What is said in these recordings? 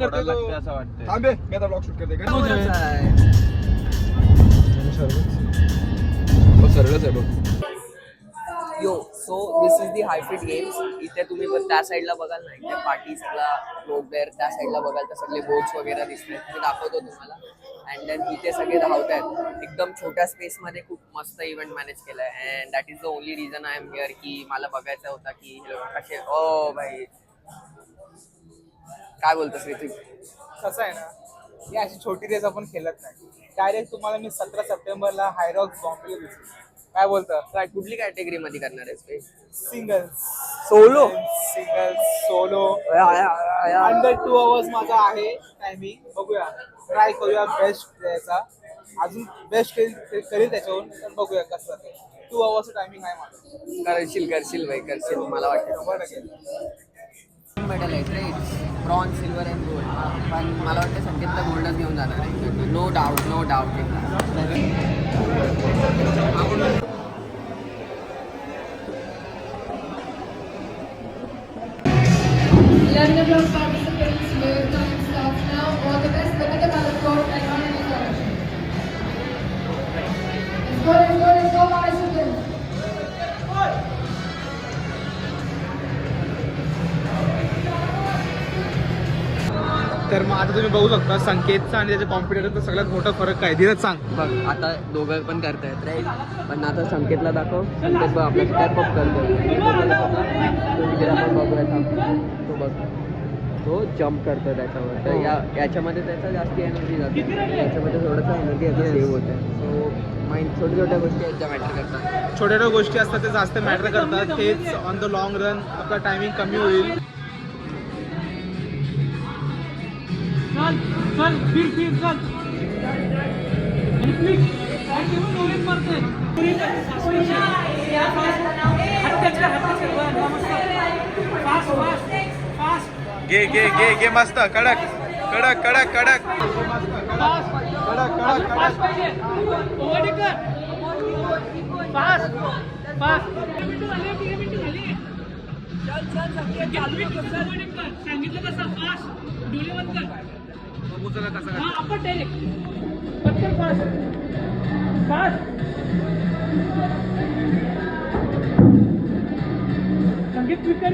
लागते असं वाटतं. थांबे मी आता ब्लॉग शूट करते का सरळच आहे बघ. Yo so this is the HiFit games. इथे तुम्ही पण त्या साईडला बघाल ना, इथे पार्टीजला बोट बेअर, त्या साईडला बघाल तर सगळे बोट्स वगैरे दिसतात. मी दाखवतो तुम्हाला. अँड देन इथे सगळे धावत आहेत एकदम छोट्या स्पेसमध्ये. खूप मस्त इव्हेंट मॅनेज केलाय and that is the only reason I am here, की मला बघायचं होता की हे लोक कसे. ओ भाई काय बोलतोस ऋतिक? कसं आहे ना, ही अशी छोटी रेस आपण खेळत नाही. डायरेक्ट तुम्हाला मी 17 सप्टेंबरला हायरॉक्स बॉम्बे दिसतो. काय बोलतं? काय कुठली कॅटेगरी मध्ये करणार आहेस? Singles, solo solo under 2 hours माझा आहे टायमिंग. बघूया, ट्राय करूया बेस्ट द्यायचा. अजून बेस्ट करेल त्याच्यावरून, पण बघूया कसं ते. 2 hours टायमिंग आहे माझं. करशील भाई, करशील. मला वाटतं मेडल आहेत रे, ब्रॉन्झ, सिल्वर अँड गोल्ड. पण मला वाटतं संकेतला गोल्डच घेऊन जाणार आहे. No doubt. London Block participants, may time starts now. All the best. Look at the color code and run in the direction. Let's go, participants. तर मग आता तुम्ही बघू शकता संकेतचा आणि त्याच्या कॉम्पिटिटरचा सगळ्यात मोठा फरक काय. धीरज सांग. बघ आता दोघं पण करतायत राईट, पण आता संकेतला दाखव. संकेत बघ आपला स्टेप अप करतोय. तो तिकडे आपण बघूया थांब. तो बघ, तो जम्प करतोय त्याच्यावर. तर याच्यामध्ये त्याचा जास्त एनर्जी जाते, याच्यामध्ये थोडंसं एनर्जी याचं सेव्ह होतं. सो माइंड छोट्या गोष्टी आहेत ज्या मॅटर करतात. छोट्या गोष्टी असतात ते जास्त मॅटर करतात. तेच ऑन द लॉंग रन आपला टायमिंग कमी होईल. चल फिर चल. घे मस्त कडक. सांगितलं कसं फास्ट डोले बंद कर. आपण डायरेक्ट पटकन फास्ट संगीत क्विक कर.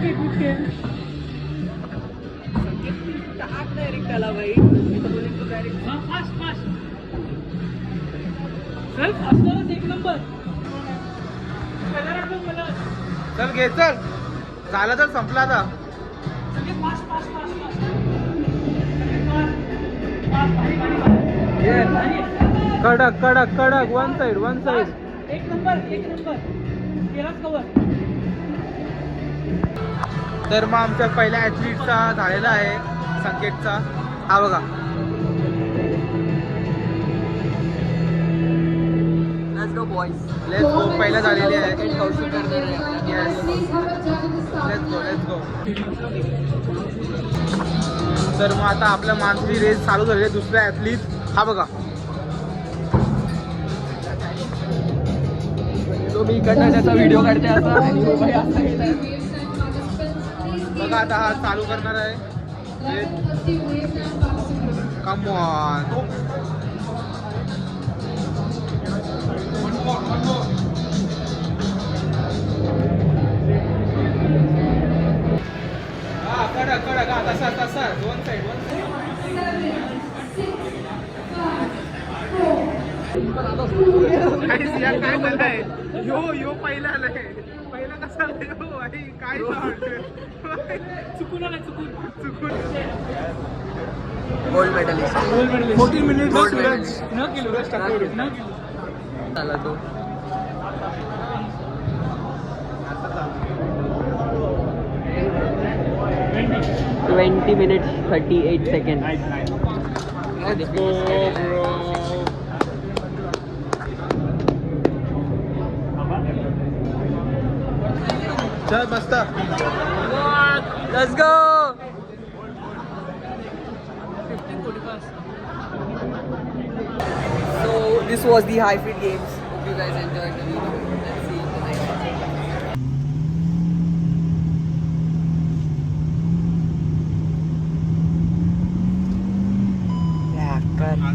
टाक डायरेक्ट त्याला भाई. फास्ट चल असणारच एक नंबर. मला चल घे चल. झालं तर संपला आता. संगीत फास्ट कडक वन साइड. एक नंबर केलाच कवर. तर मग आमच्या पहिल्या ॲथलीटचा झालेला आहे संकेतचा. हा बघा. Let's go boys. Let's go. पहिला झालेली आहे. कौशिक करणार आहे. Yes, let's go. तर मग आता आपल्या मानसी रेस चालू झालेली आहे. दुसऱ्या ॲथलीट हा बघा. तो मी इकडनं त्याचा व्हिडिओ काढते असा. बघा आता हा चालू करणार आहे. Come on. हा कडक हा तसा वन साइड. काय बोलताय? यो पहिला आलाय. पहिला कसा आलाय? काय चुकून gold medalist. 14 minute Gold medalist. न केलो. आला तो. Twenty minutes 38 seconds. Let's go, bro. चल मस्त. Let's go. So this was the HiFit Games. Hope you guys enjoyed the video. Let's see you in the next one. नमस्कार